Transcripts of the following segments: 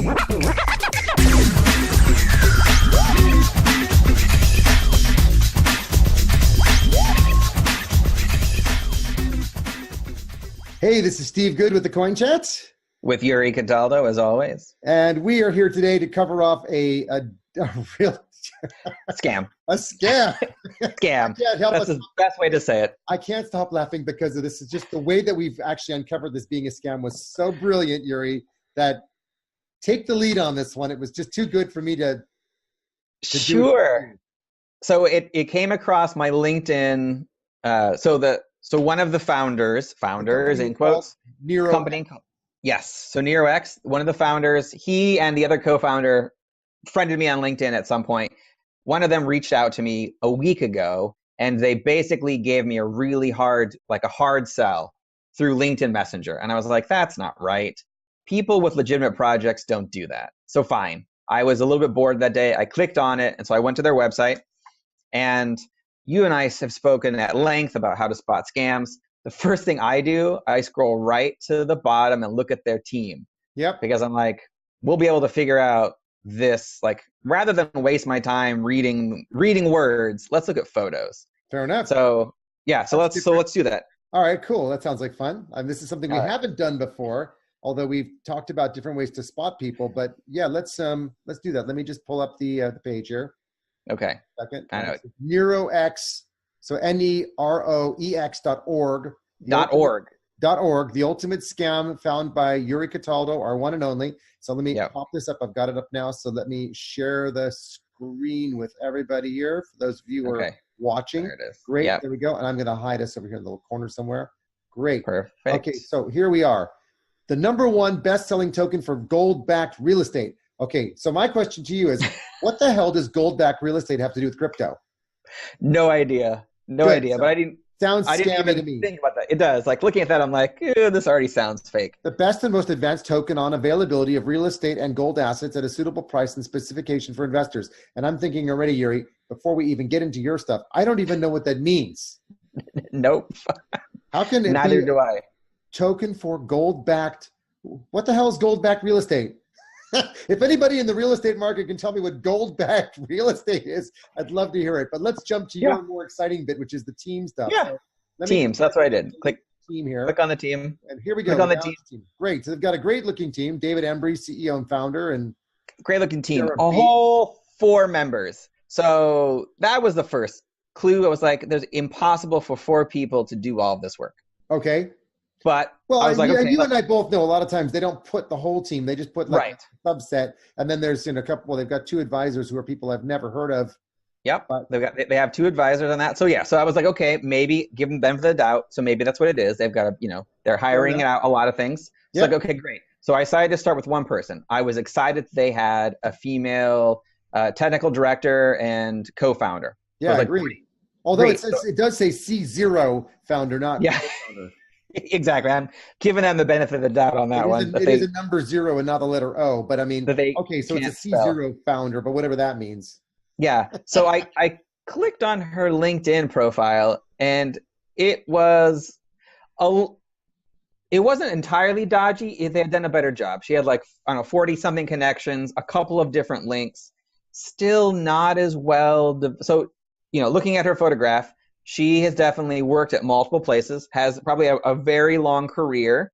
Hey, this is Steve Good with the Coin Chats. With Yuri Cataldo, as always. And we are here today to cover off a real scam. A scam. Scam. That's the best way to say it. I can't stop laughing because of this. Is just the way that we've actually uncovered this being a scam was so brilliant, Yuri, that take the lead on this one. It was just too good for me to sure. So it came across my LinkedIn. So one of the founders in quotes, NEROEX. company. Yes. So NEROEX, one of the founders, he and the other co-founder friended me on LinkedIn at some point. One of them reached out to me a week ago, and they basically gave me a really hard sell through LinkedIn Messenger. And I was like, that's not right. People with legitimate projects don't do that. So fine. I was a little bit bored that day. I clicked on it. And so I went to their website, and you and I have spoken at length about how to spot scams. The first thing I do, I scroll right to the bottom and look at their team. Yep. Because I'm like, we'll be able to figure out this, like, rather than waste my time reading words, let's look at photos. Fair enough. So yeah, so let's do that. All right, cool. That sounds like fun. This is something we haven't done before, although we've talked about different ways to spot people. But yeah, let's do that. Let me just pull up the page here. Okay. Second. I know it. NEROEX. So NEROEX.org. .org. The ultimate scam found by Yuri Cataldo, our one and only. So let me pop this up. I've got it up now. So let me share the screen with everybody here. For those of you who are watching. There it is. Great. Yep. There we go. And I'm going to hide us over here in the little corner somewhere. Great. Perfect. Okay. So here we are. The #1 best-selling token for gold-backed real estate. Okay. So my question to you is, what the hell does gold-backed real estate have to do with crypto? No idea. No idea. But I didn't scammy to me. Think about that. It does. Like, looking at that, I'm like, this already sounds fake. The best and most advanced token on availability of real estate and gold assets at a suitable price and specification for investors. And I'm thinking already, Yuri, before we even get into your stuff, I don't even know what that means. Nope. How can it Neither be do I. Token for gold-backed? What the hell is gold-backed real estate? If anybody in the real estate market can tell me what gold-backed real estate is, I'd love to hear it. But let's jump to your more exciting bit, which is the team stuff. Yeah, so teams. That's what I did. Click team here. Click on the team. And here we go. Click on the team. Great. So they've got a great-looking team. David Embry, CEO and founder, and great-looking team. A whole 4 members. So that was the first clue. I was like, there's impossible for 4 people to do all of this work. Okay. But well, I was like, okay, you and I both know a lot of times they don't put the whole team. They just put like a subset. And then there's a couple, they've got 2 advisors who are people I've never heard of. Yep. But they have 2 advisors on that. So yeah, so I was like, okay, maybe give them benefit of the doubt. So maybe that's what it is. They've got they're hiring out a lot of things. It's like, okay, great. So I decided to start with one person. I was excited that they had a female technical director and co-founder. Yeah, I agree. Although it does say C0 founder, not co-founder. Exactly. I'm giving them the benefit of the doubt on that one. It is a number 0 and not the letter O, but I mean, okay, so it's a C0 founder, but whatever that means. Yeah. So I clicked on her LinkedIn profile, and it wasn't entirely dodgy. They had done a better job. She had 40-something connections, a couple of different links, still not as well. So, looking at her photograph, she has definitely worked at multiple places, has probably a very long career.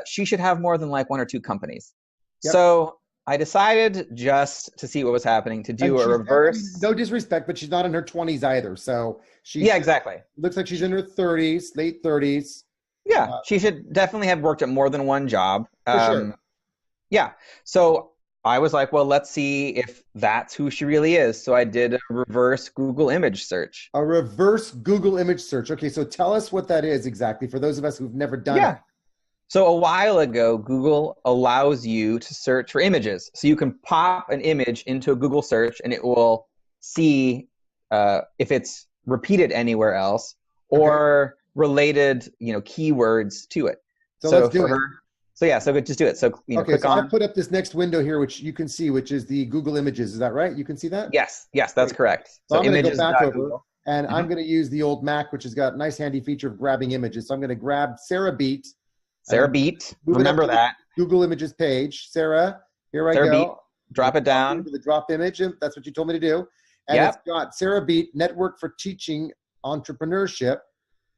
She should have more than 1 or 2 companies. Yep. So I decided, just to see what was happening, to do a reverse. No disrespect, but she's not in her 20s either. So exactly. Looks like she's in her 30s, late 30s. Yeah, she should definitely have worked at more than one job. For sure. Yeah. So I was like, well, let's see if that's who she really is. So I did a reverse Google image search. A reverse Google image search. Okay, so tell us what that is exactly for those of us who've never done it. So a while ago, Google allows you to search for images. So you can pop an image into a Google search, and it will see if it's repeated anywhere else or related, keywords to it. So let's do it. So yeah, so just do it. So click on. I put up this next window here, which you can see, which is the Google Images. Is that right? You can see that? Yes, that's correct. So I'm going to go back over, and I'm going to use the old Mac, which has got a nice handy feature of grabbing images. So I'm going to grab Sarah Beat. Remember that. Google Images page. Sarah, Here I Sarah go. Beat, drop it down. The drop image. That's what you told me to do. And it's got Sarah Beat, Network for Teaching Entrepreneurship.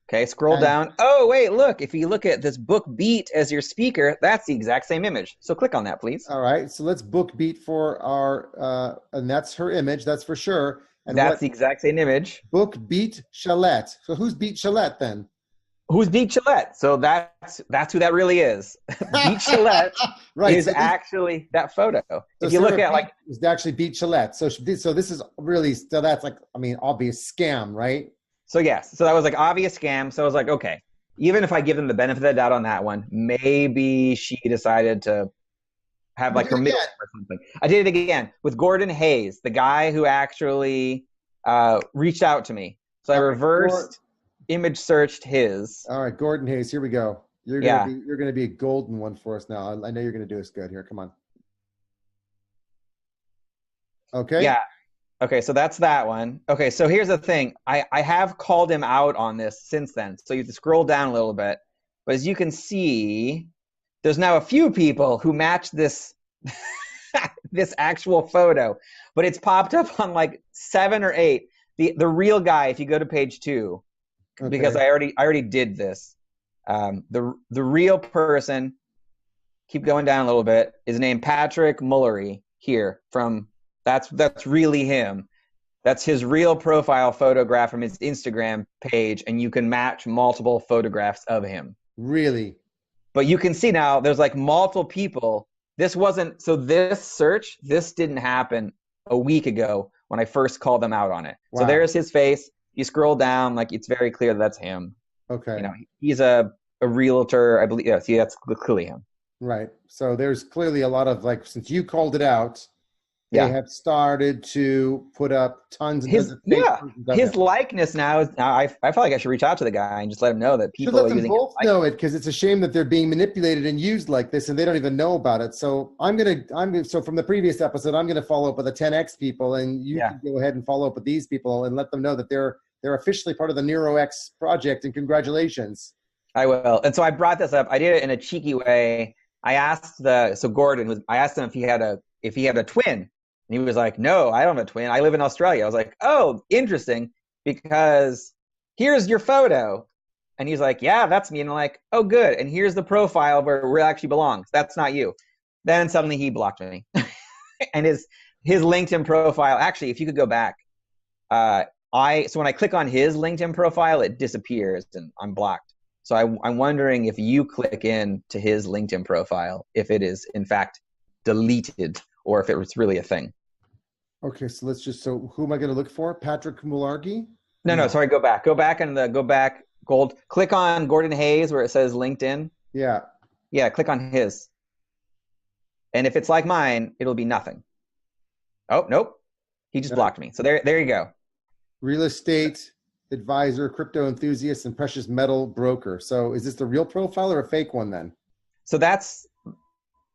Okay, scroll down. Oh, wait, look. If you look at this book Beat as your speaker, that's the exact same image. So click on that, please. All right. So let's book Beat for our, and that's her image. That's for sure. And that's the exact same image. Book Beat Chalette. So who's Beat Chalette then? Who's Beat Chalette? So that's who that really is. Beat Chalette is actually that photo. So if you look at like, it's actually Beat Chalette. So this is really still, that's like, I mean, obvious scam, right? So yes, so that was like obvious scam. So I was like, okay, even if I give them the benefit of the doubt on that one, maybe she decided to have like her middle or something. I did it again with Gordon Hayes, the guy who actually reached out to me. So I reversed image searched his. All right, Gordon Hayes, here we go. You're gonna be a golden one for us now. I know you're gonna do us good here. Come on. Okay. Yeah. Okay, so that's that one. Okay, so here's the thing. I have called him out on this since then. So you have to scroll down a little bit. But as you can see, there's now a few people who match this this actual photo. But it's popped up on like 7 or 8. The real guy, if you go to page 2, because I already did this. The real person, keep going down a little bit, is named Patrick Muller here from that's really him. That's his real profile photograph from his Instagram page, and you can match multiple photographs of him. Really? But you can see now there's like multiple people. This didn't happen a week ago when I first called them out on it. Wow. So there's his face. You scroll down, like it's very clear that's him. Okay. You know, he's a realtor, I believe. Yeah, see, that's clearly him. Right. So there's clearly a lot of like, since you called it out, they have started to put up tons of his likeness now is. I feel like I should reach out to the guy and just let him know that people are using. Both know it, because it's a shame that they're being manipulated and used like this, and they don't even know about it. So So from the previous episode, I'm gonna follow up with the 10x people, and you can go ahead and follow up with these people and let them know that they're officially part of the NEROEX project. And congratulations. I will. And so I brought this up. I did it in a cheeky way. I asked Gordon. I asked him if he had a twin. And he was like, no, I don't have a twin. I live in Australia. I was like, oh, interesting, because here's your photo. And he's like, yeah, that's me. And I'm like, oh, good. And here's the profile where it actually belongs. That's not you. Then suddenly he blocked me. And his LinkedIn profile, actually, if you could go back, so when I click on his LinkedIn profile, it disappears and I'm blocked. So I'm wondering if you click in to his LinkedIn profile, if it is in fact deleted or if it was really a thing. Okay, so who am I going to look for? Patrick Mulargi? No, sorry, go back. Go back, gold. Click on Gordon Hayes where it says LinkedIn. Yeah. Yeah, click on his. And if it's like mine, it'll be nothing. Oh, nope. He just blocked me. So there you go. Real estate advisor, crypto enthusiast, and precious metal broker. So is this the real profile or a fake one then? So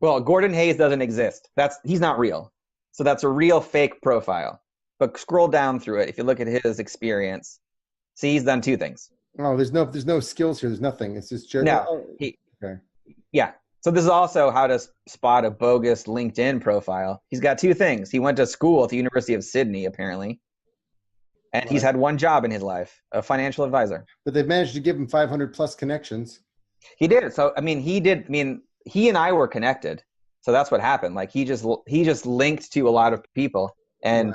Gordon Hayes doesn't exist. He's not real. So that's a real fake profile. But scroll down through it. If you look at his experience, see, he's done 2 things. Oh, there's no skills here. There's nothing. It's just okay. Yeah. So this is also how to spot a bogus LinkedIn profile. He's got 2 things. He went to school at the University of Sydney, apparently. And he's had 1 job in his life, a financial advisor. But they've managed to give him 500 plus connections. He did. So, he and I were connected. So that's what happened. Like he just linked to a lot of people, and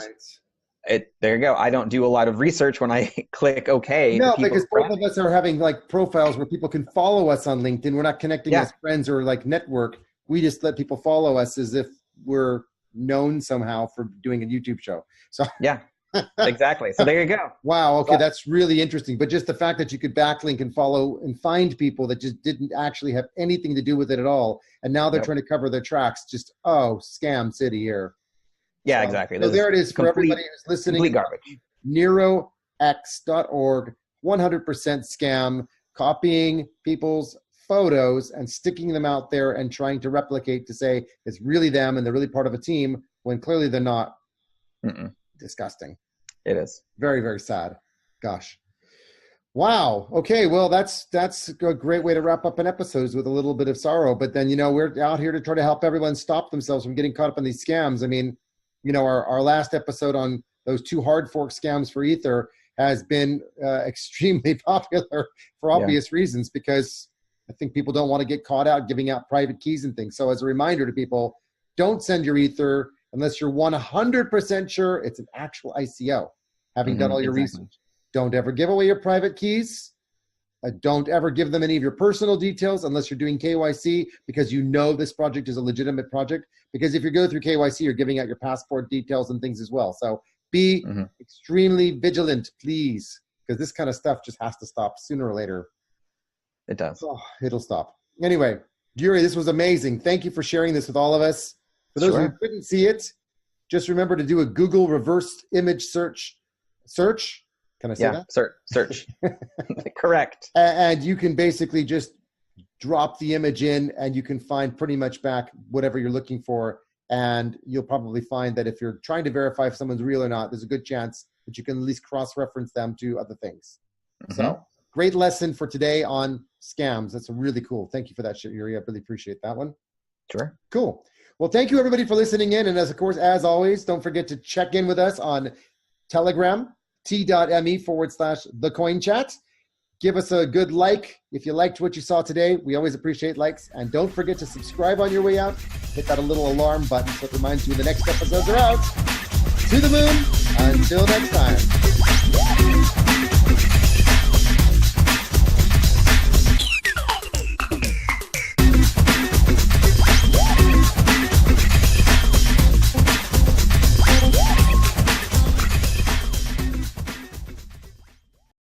there you go. I don't do a lot of research when I click OK. No, because both of us are having like profiles where people can follow us on LinkedIn. We're not connecting as friends or like network. We just let people follow us as if we're known somehow for doing a YouTube show. So yeah. Exactly. So there you go. Wow. Okay. That's really interesting. But just the fact that you could backlink and follow and find people that just didn't actually have anything to do with it at all. And now they're trying to cover their tracks. Just, scam city here. Yeah, exactly. So there it is for everybody who's listening. Complete garbage. NEROEX.org, 100% scam, copying people's photos and sticking them out there and trying to replicate to say it's really them and they're really part of a team when clearly they're not. Disgusting. It is. Very, very sad. Gosh. Wow. Okay. Well, that's a great way to wrap up an episode, with a little bit of sorrow. But then, we're out here to try to help everyone stop themselves from getting caught up in these scams. I mean, our last episode on those 2 hard fork scams for Ether has been extremely popular for obvious reasons, because I think people don't want to get caught out giving out private keys and things. So as a reminder to people, don't send your Ether unless you're 100% sure it's an actual ICO, having done all your research. Don't ever give away your private keys. Don't ever give them any of your personal details unless you're doing KYC, because this project is a legitimate project. Because if you go through KYC, you're giving out your passport details and things as well. So be extremely vigilant, please, because this kind of stuff just has to stop sooner or later. It does. Oh, it'll stop. Anyway, Yuri, this was amazing. Thank you for sharing this with all of us. For those who couldn't see it, just remember to do a Google reverse image search. Can I say that? Search. Correct. And you can basically just drop the image in, and you can find pretty much back whatever you're looking for. And you'll probably find that if you're trying to verify if someone's real or not, there's a good chance that you can at least cross-reference them to other things. So great lesson for today on scams. That's really cool. Thank you for that, Yuri. I really appreciate that one. Sure. Cool. Well, thank you everybody for listening in. And as always, don't forget to check in with us on Telegram, t.me/thecoinchat. Give us a good like if you liked what you saw today. We always appreciate likes. And don't forget to subscribe on your way out. Hit that little alarm button so it reminds you when the next episodes are out. To the moon. Until next time.